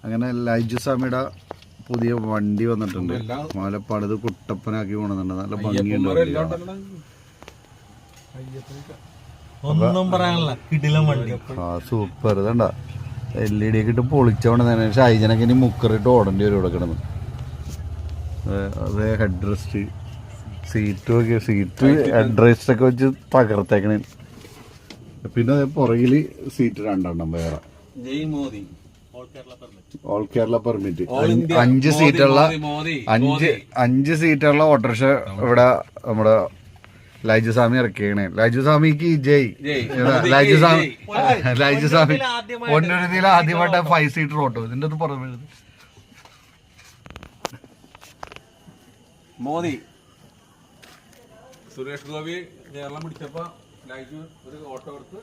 അങ്ങനെ ലൈജു സ്വാമിയുടെ പുതിയ വണ്ടി വന്നിട്ടുണ്ട്. മാലപ്പാടത് കുട്ടപ്പനാക്കി കൊണ്ടുവന്നിട്ടുണ്ട്. നല്ല ഭംഗിയുണ്ട്. ഒന്നും പറയാനുള്ള കിടിലം വണ്ടി. സൂപ്പർ. ഇതണ്ട LED ഒക്കെ ഇട്ട് പൊളിച്ചോണ്ട് തന്നെ. ഷൈജനൊക്കെ ഇനി മുക്കറിട്ട് ഓടേണ്ടി വരും ഇവിടെ കിടന്ന്. അതേ head rest, seat head rest ഒക്കെ വെച്ച് തകർത്തേക്കണേ. പിന്നെ അതേ പുറകില് സീറ്റ് 2 വേറെ. All Kerala permit. 5 സീറ്റുള്ള ഓട്ടോറിക്ഷ ഇവിടെ നമ്മുടെ ലൈജു സ്വാമി ഇറക്കിയാണ്. ലൈജു സ്വാമിക്ക് ജയ്. ലൈജു സ്വാമി പൊന്നുരുതിയിൽ ആദ്യമായിട്ട് 5 സീറ്റർ ഓട്ടോ. ഇതിന്റെ ഒന്ന് പുറമെ മോദി സുരേഷ് ഗോപി കേരളം പിടിച്ചപ്പോ ലൈജു ഒരു ഓട്ടോ എടുത്ത്